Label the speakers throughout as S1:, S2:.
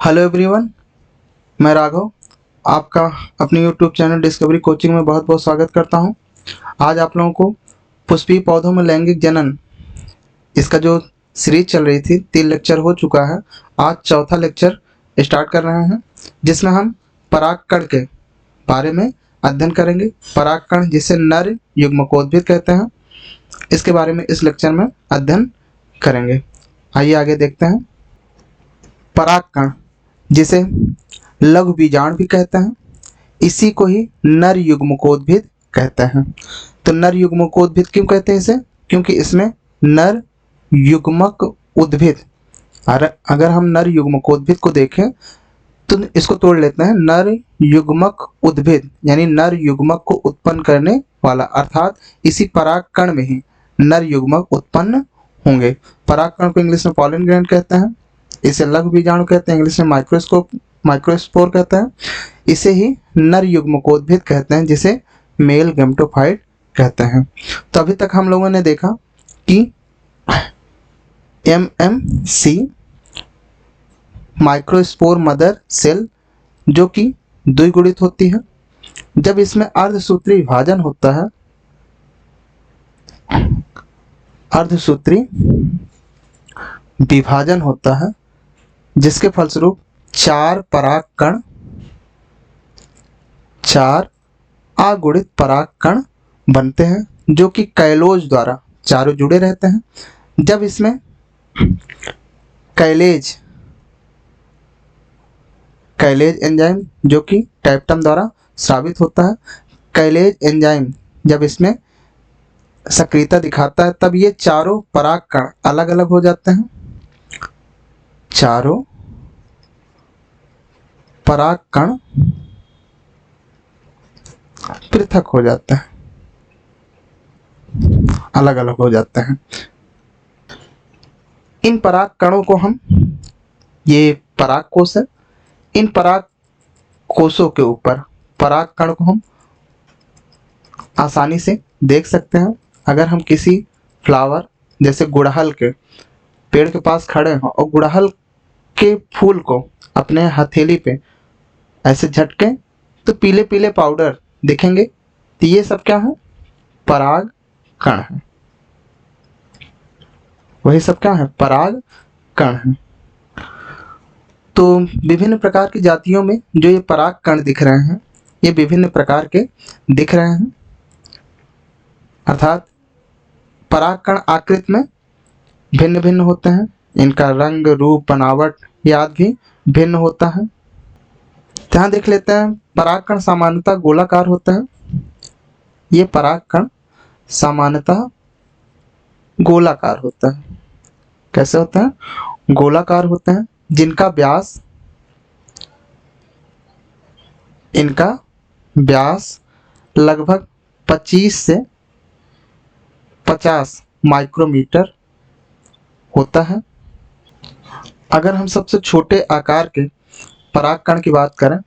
S1: Hello everyone, मैं राघव आपका अपने यूट्यूब चैनल डिस्कवरी कोचिंग में बहुत बहुत स्वागत करता हूं। आज आप लोगों को पुष्पीय पौधों में लैंगिक जनन इसका जो सीरीज चल रही थी 3 लेक्चर हो चुका है। आज चौथा लेक्चर स्टार्ट कर रहे हैं जिसमें हम परागकण के बारे में अध्ययन करेंगे। परागकण जिसे नर युग्मकोद्भिद कहते हैं, इसके बारे में इस लेक्चर में अध्ययन करेंगे। आइए आगे देखते हैं। परागकण जिसे लघु बीजांड भी कहते हैं, इसी को ही नर युग्मकोद्भिद कहते हैं। तो नर युग्मकोद्भिद क्यों कहते हैं इसे? क्योंकि इसमें नर युग्मक उद्भिद, अगर हम नर युग्मकोद्भिद को देखें तो इसको तोड़ लेते हैं। नर युग्मक उद्भिद यानी नर युग्मक को उत्पन्न करने वाला, अर्थात इसी परागकण में ही नर युग्मक उत्पन्न होंगे। परागकण को इंग्लिश में पॉलन ग्रैंड कहते हैं, इसे लघु बीजाणु कहते हैं, इंग्लिश में माइक्रोस्पोर कहते हैं। इसे ही नर युग्मकोद्भिद कहते हैं, जिसे मेल गैमेटोफाइट कहते हैं। तो अभी तक हम लोगों ने देखा कि एमएमसी माइक्रोस्पोर मदर सेल जो कि द्विगुणित होती है। जब इसमें अर्धसूत्री विभाजन होता है, अर्धसूत्री विभाजन होता है, जिसके फलस्वरूप 4 परागकण, 4 अगुणित परागकण बनते हैं, जो कि कैलोज द्वारा चारों जुड़े रहते हैं। जब इसमें कैलेज एंजाइम जो कि टैप्टम द्वारा स्रावित होता है, कैलेज एंजाइम जब इसमें सक्रियता दिखाता है, तब ये चारों परागकण अलग अलग हो जाते हैं। चारों परागकण पृथक हो जाते हैं, अलग अलग हो जाते हैं। इन परागकणों को हम, ये परागकोश है, इन पराग कोशों के ऊपर परागकण को हम आसानी से देख सकते हैं। अगर हम किसी फ्लावर जैसे गुड़हल के पेड़ के पास खड़े हों और गुड़हल के फूल को अपने हथेली पे ऐसे झटके तो पीले पीले पाउडर दिखेंगे। तो ये सब क्या है? परागकण है। वही सब क्या है? परागकण है। तो विभिन्न प्रकार की जातियों में जो ये परागकण दिख रहे हैं, ये विभिन्न प्रकार के दिख रहे हैं, अर्थात परागकण आकृति में भिन्न भिन्न होते हैं। इनका रंग, रूप, बनावट आदि भी भिन्न होता है। यहाँ देख लेते हैं। परागकण सामान्यतः गोलाकार होता है। ये परागकण सामान्यतः गोलाकार होता है। कैसे होता है? गोलाकार होते हैं, जिनका व्यास, इनका व्यास लगभग 25 से 50 माइक्रोमीटर होता है। अगर हम सबसे छोटे आकार के परागकण की बात करें,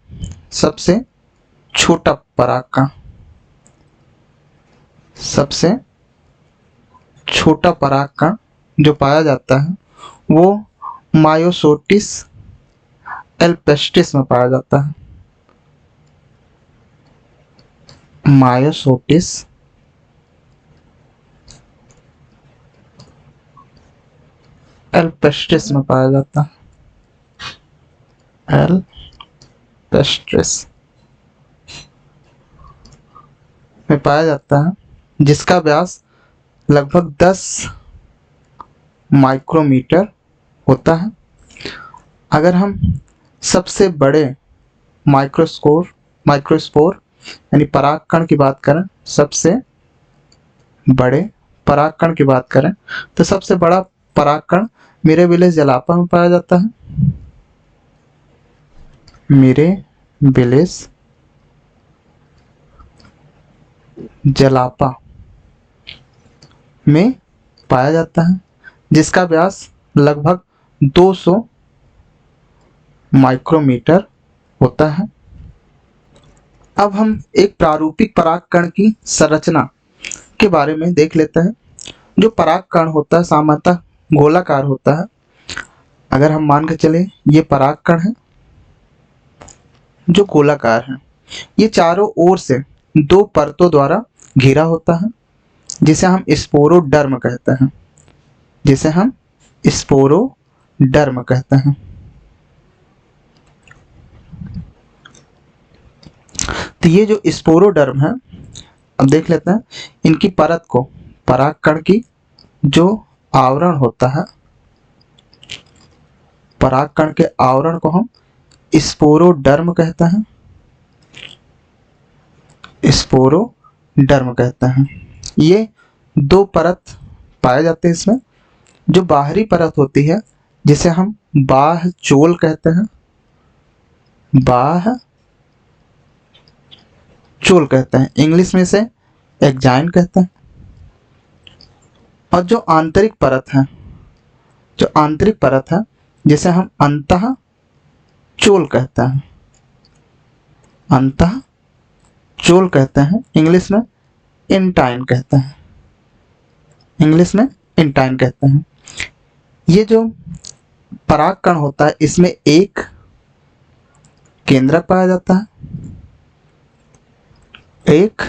S1: सबसे छोटा परागकण, सबसे छोटा परागकण जो पाया जाता है वो मायोसोटिस एल्पेस्टिस में पाया जाता है। मायोसोटिस एल्पेस्टिस में पाया जाता है। एल्पेस्टिस में पाया जाता है, जिसका व्यास लगभग 10 माइक्रोमीटर होता है। अगर हम सबसे बड़े माइक्रोस्पोर यानी परागकण की बात करें, सबसे बड़े परागकण की बात करें, तो सबसे बड़ा परागकण मिरेबिलिस जलापा में पाया जाता है। मिरेबिलिस जलापा में पाया जाता है, जिसका व्यास लगभग 200 माइक्रोमीटर होता है। अब हम एक प्रारूपिक परागकण की संरचना के बारे में देख लेते हैं। जो परागकण होता है सामान्यतः गोलाकार होता है। अगर हम मान के चले ये परागकण है जो गोलाकार है, ये चारों ओर से दो परतों द्वारा घिरा होता है, जिसे हम स्पोरोडर्म कहते हैं, जिसे हम स्पोरोडर्म कहते हैं। तो ये जो स्पोरोडर्म है, अब देख लेते हैं इनकी परत को, परागकण की जो आवरण होता है, परागकण के आवरण को हम स्पोरोडर्म कहते हैं, स्पोरोडर्म कहते हैं। ये दो परत पाए जाते हैं इसमें। जो बाहरी परत होती है जिसे हम बाह्य चोल कहते हैं, बाह्य चोल कहते हैं, इंग्लिश में से एक्जाइन कहते हैं। और जो आंतरिक परत है, जो आंतरिक परत है जिसे हम अंतः चोल कहते हैं, अंतः चोल कहते हैं, इंग्लिश में इंटाइन कहते हैं, इंग्लिश में इंटाइन कहते हैं। ये जो परागकण होता है इसमें एक केंद्रक पाया जाता है, एक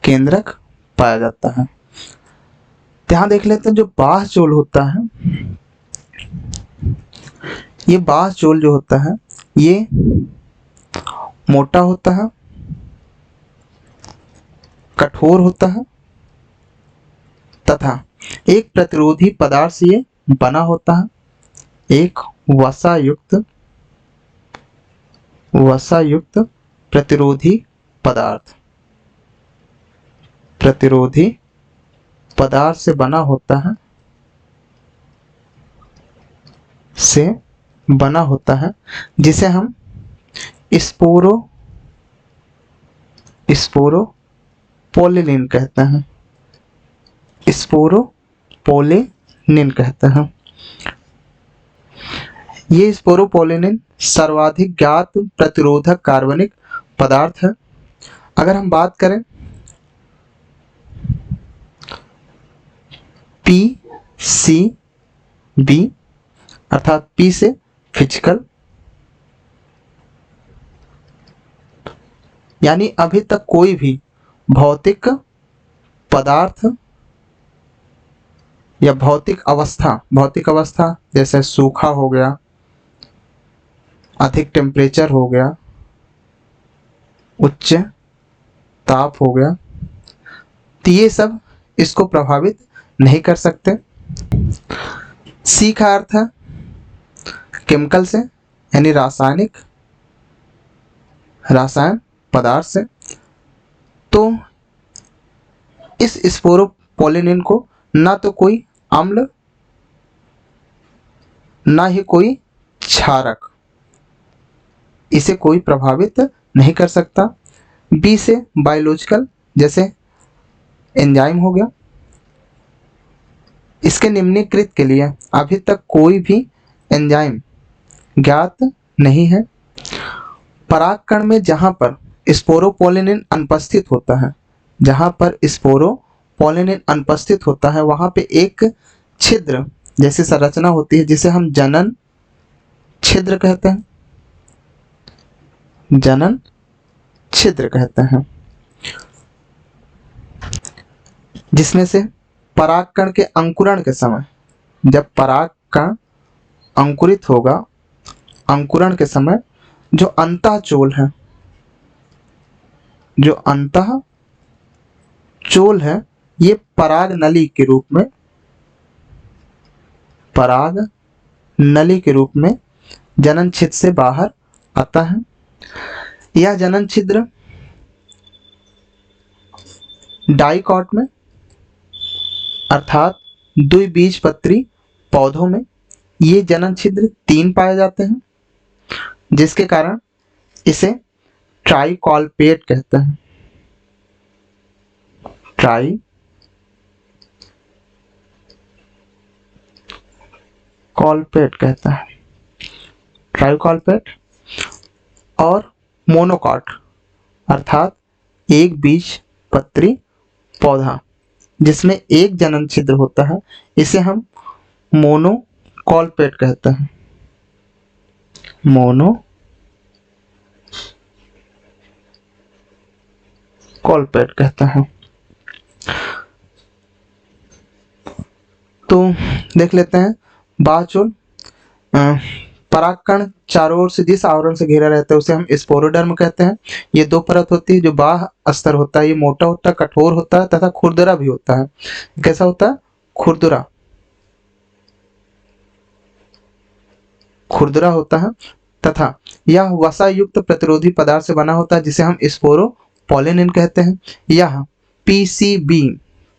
S1: केंद्रक पाया जाता है। ध्यान देख लेते हैं जो बाह्य चोल होता है, ये बाह्य चोल जो होता है ये मोटा होता है, कठोर होता है तथा एक प्रतिरोधी पदार्थ से ये बना होता है, एक वसायुक्त प्रतिरोधी पदार्थ, प्रतिरोधी पदार्थ से बना होता है, से बना होता है, जिसे हम स्पोरोपोलिनिन कहते हैं, स्पोरोपोलिनिन कहते हैं। ये स्पोरोपोलिनिन सर्वाधिक ज्ञात प्रतिरोधक कार्बनिक पदार्थ है। अगर हम बात करें PCB अर्थात P से फिजिकल, यानी अभी तक कोई भी भौतिक पदार्थ या भौतिक अवस्था जैसे सूखा हो गया, अधिक टेम्परेचर हो गया, उच्च ताप हो गया, तो ये सब इसको प्रभावित नहीं कर सकते। सी का अर्थ है केमिकल से, यानी रासायन पदार्थ से। तो इस स्पोरोपोलिनिन को ना तो कोई अम्ल ना ही कोई क्षारक इसे कोई प्रभावित नहीं कर सकता। बी से बायोलॉजिकल, जैसे एंजाइम हो गया। इसके निम्नलिखित के लिए अभी तक कोई भी एंजाइम ज्ञात नहीं है। परागकण में जहां पर स्पोरोपोलिनिन अनुपस्थित होता है, जहां पर स्पोरोपोलिनिन अनुपस्थित होता है वहां पे एक छिद्र जैसी संरचना होती है जिसे हम जनन छिद्र कहते हैं, जनन छिद्र कहते हैं, जिसमें से परागकण के अंकुरण के समय, जब परागकण अंकुरित होगा, अंकुरण के समय जो अंतःचोल है, जो अंतःचोल है ये पराग नली के रूप में जनन छिद्र से बाहर आता है। यह जनन छिद्र डाइकॉट में अर्थात द्विबीजपत्री पौधों में ये जनन छिद्र 3 पाए जाते हैं, जिसके कारण इसे ट्राइकॉलपेट कहते हैं, ट्राइकॉलपेट कहता है, ट्राइकॉलपेट। और मोनोकॉट अर्थात एक बीजपत्री पौधा जिसमें एक जनन छिद्र होता है, इसे हम मोनोकॉलपेट कहते हैं, मोनोकॉलपेट। कॉलपेट कहते हैं। तो देख लेते हैं बाह्यचोल। परागकण चारों ओर से जिस आवरण से घिरा रहता है उसे हम स्पोरोडर्म कहते हैं। ये दो परत होती है। जो बाह्य स्तर होता है ये मोटा होता है, कठोर होता है तथा खुरदरा भी होता है। कैसा होता है? खुरदरा, खुरदरा होता है तथा यह वसा युक्त प्रतिरोधी पदार्थ से बना होता है जिसे हम स्पोरोपोलिनिन कहते हैं। यह पीसीबी,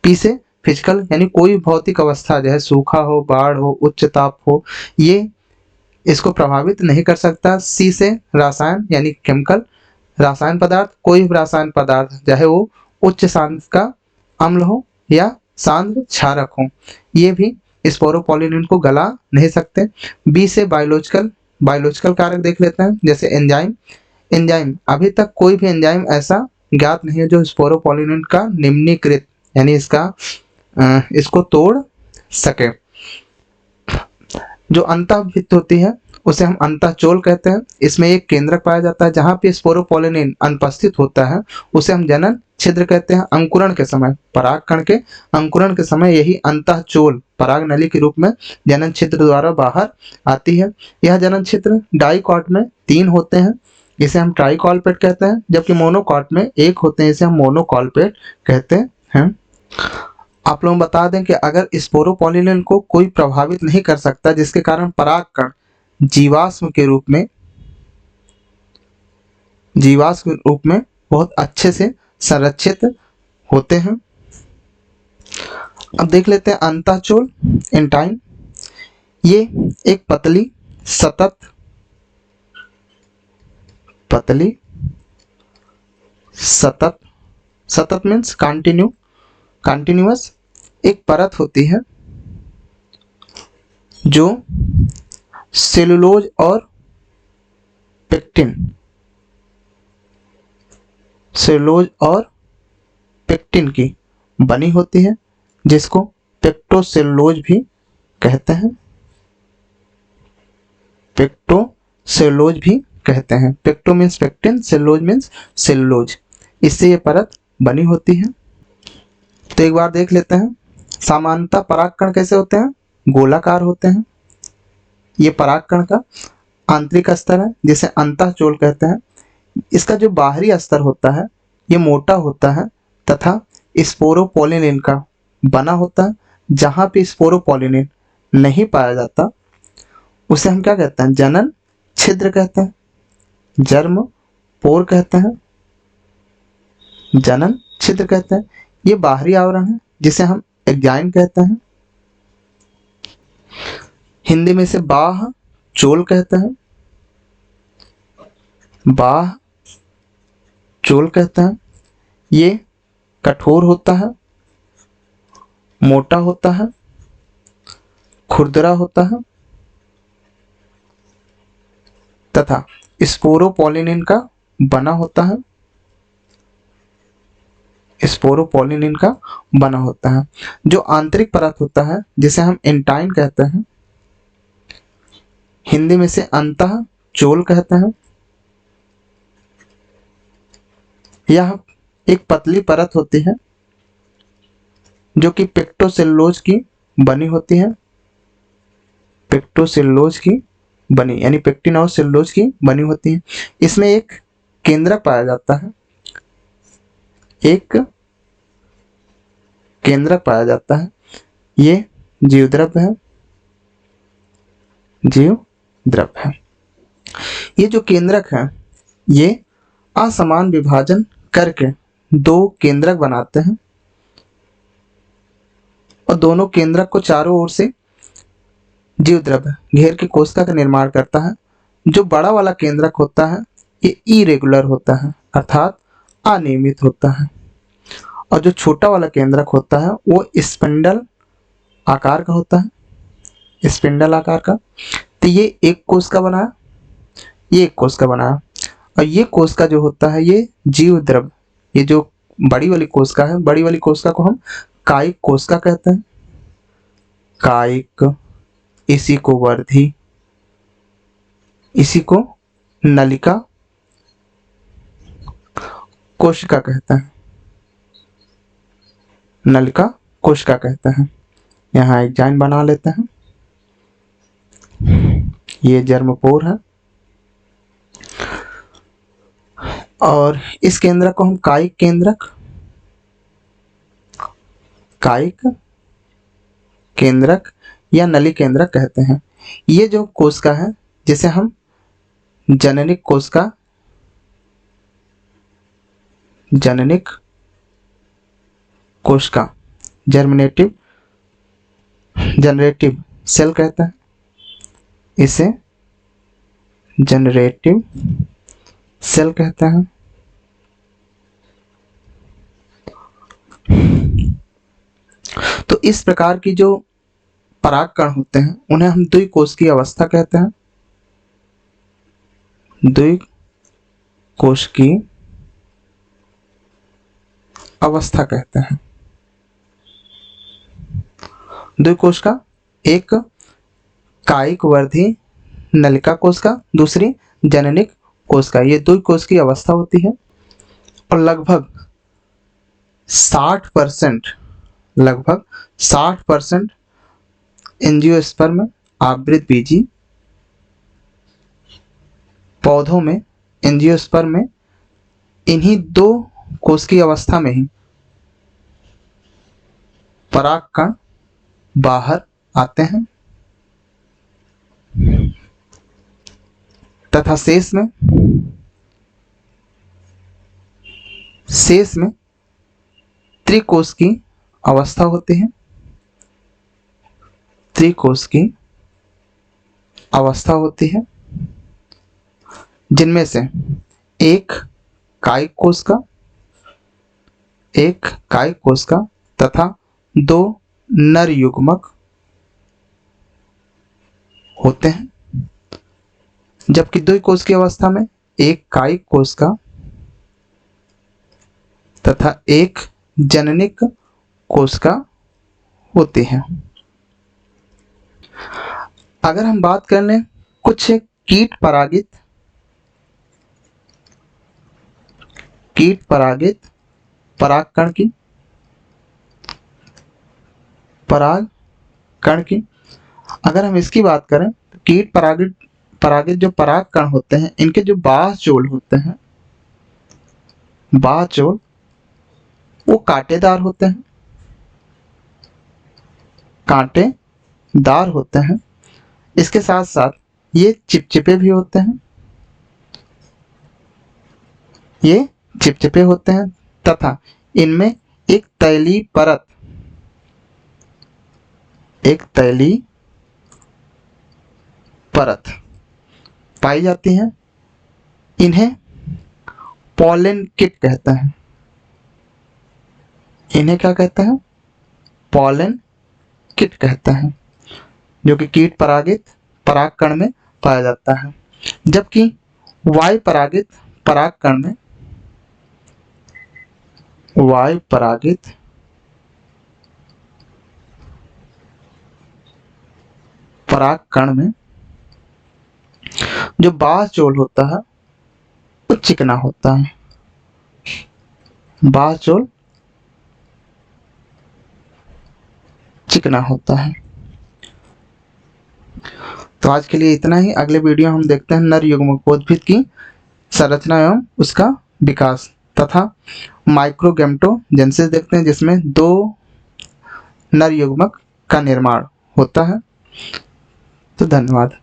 S1: पी से फिजिकल यानी कोई भौतिक अवस्था, चाहे सूखा हो, बाढ़ हो, उच्च ताप हो, ये इसको प्रभावित नहीं कर सकता। सी से रासायन यानी केमिकल, रासायन पदार्थ, कोई भी रासायन पदार्थ चाहे वो उच्च सांद्र का अम्ल हो या सांद्र क्षारक हो, ये भी स्पोरोपोलिनिन को गला नहीं सकते। बी से बायोलॉजिकल, बायोलॉजिकल कारक देख लेते हैं जैसे एंजाइम। एंजाइम, अभी तक कोई भी एंजाइम ऐसा ज्ञात नहीं है जो स्पोरोपोलिनिन का निम्नीकृत यानी इसको तोड़ सके। जो अंतःभित्त होती है उसे हम अंतःचोल कहते हैं। इसमें एक केंद्रक पाया जाता है जहां पे स्पोरोपोलिनिन अनुपस्थित होता है उसे हम जनन छिद्र कहते हैं। अंकुरण के समय, परागकण के अंकुरण के समय यही अंतःचोल पराग नली के रूप में जनन छिद्र द्वारा बाहर आती है। यह जनन छिद्र डाइकॉट में 3 होते हैं, इसे हम ट्राइकॉलपेट कहते हैं, जबकि मोनोकॉट में 1 होते हैं, इसे हम मोनोकॉलपेट कहते हैं। आप लोग बता दें कि अगर स्पोरोपोलिनिन को कोई प्रभावित नहीं कर सकता जिसके कारण परागकण जीवाश्म के रूप में बहुत अच्छे से संरक्षित होते हैं। अब देख लेते हैं अंतःचोल एंटाइन। ये एक पतली सतत मीन्स कंटिन्यूअस एक परत होती है जो सेलुलोज और पेक्टिन की बनी होती है जिसको पेक्टोसेलुलोज भी कहते हैं। Pecto means pectin, cellulose means cellulose, इससे ये परत बनी होती है। तो एक बार देख लेते हैं सामान्यतः परागकण कैसे होते हैं? गोलाकार होते हैं। ये परागकण का आंतरिक स्तर है जिसे अंतःचोल कहते हैं। इसका जो बाहरी स्तर होता है ये मोटा होता है तथा स्पोरोपोलिनिन का बना होता है। जहां पे स्पोरोपोलिनिन नहीं पाया जाता उसे हम क्या कहते हैं? जनन छिद्र कहते हैं, जर्म पोर कहते हैं, जनन छिद्र कहते हैं। ये बाहरी आवरण है जिसे हम एग्जाइन कहते हैं। हिंदी में से बाह्य चोल कहते हैं, ये कठोर होता है, मोटा होता है, खुरदरा होता है तथा स्पोरोपोलिनिन का बना होता है। जो आंतरिक परत होता है जिसे हम एंटाइन कहते हैं, हिंदी में से अंतःचोल कहते हैं। यह एक पतली परत होती है जो कि पेक्टोसेलुलोज की बनी होती है, यानी पेक्टिन और सेलुलोज की बनी होती है। इसमें एक केंद्रक पाया जाता है, ये जीवद्रव्य है। ये जो केंद्रक है ये असमान विभाजन करके 2 केंद्रक बनाते हैं और दोनों केंद्रक को चारों ओर से जीवद्रव्य घेर के कोशिका का निर्माण करता है। जो बड़ा वाला केंद्रक होता है ये इरेगुलर होता है अर्थात अनियमित होता है, और जो छोटा वाला केंद्रक होता है वो स्पिंडल आकार का होता है, तो ये एक कोश का बना, और ये कोशिका जो होता है ये जीवद्रव्य, ये जो बड़ी वाली कोशिका है, बड़ी वाली कोशिका को हम कायिक कोशिका कहते हैं। कायिक, इसी को वर्धी, इसी को नलिका कोशिका कहते हैं। नलिका कोशिका कहते हैं। यहाँ एक डिजाइन बना लेते हैं। ये जर्मपोर है और इस केंद्रक को हम कायिक केंद्रक या नली केंद्रक कहते हैं। ये जो कोशिका है जिसे हम जननिक कोशिका जनरेटिव सेल कहते हैं, इसे जनरेटिव सेल कहते हैं। तो इस प्रकार की जो परागकण होते हैं उन्हें हम द्विकोशिकीय अवस्था कहते हैं। द्विकोशिकीय अवस्था कहते हैं। द्विकोशिका, एक कायिक वर्धी नलिका कोशिका, दूसरी जननिक कोशिका, ये द्विकोशिकीय अवस्था होती है। और लगभग 60% एंजियोस्पर्म आवृत बीजी पौधों में, एंजियोस्पर्म में इन्हीं दो कोशिकीय अवस्था में ही परागकण बाहर आते हैं तथा शेष में त्रिकोशिकीय अवस्था होती है। त्रिकोशिकीय अवस्था होती है जिनमें से एक कायिक कोशिका तथा दो नर युग्मक होते हैं, जबकि द्विकोशिकीय अवस्था में एक कायिक कोशिका तथा एक जननिक कोशिका होती है। अगर हम बात कर लें कुछ कीट परागित परागकण की, अगर हम इसकी बात करें तो कीट परागित जो परागकण होते हैं इनके जो बाह्यचोल होते हैं, बाह्यचोल वो कांटेदार होते हैं। इसके साथ साथ ये चिपचिपे भी होते हैं, तथा इनमें एक तैलीय परत पाई जाती है। इन्हें पॉलन किट कहते हैं। इन्हें क्या कहते हैं? पॉलन किट कहते हैं, जो कि कीट परागित परागकण में पाया जाता है। जबकि वायु परागित परागकण में जो बाह्यचोल होता है वो चिकना होता है। बाह्यचोल चिकना होता है। तो आज के लिए इतना ही। अगले वीडियो हम देखते हैं नर युग्मकोद्भिद की संरचना एवं उसका विकास तथा माइक्रोगैमेटोजेनेसिस देखते हैं, जिसमें दो नर युग्मक का निर्माण होता है। तो धन्यवाद।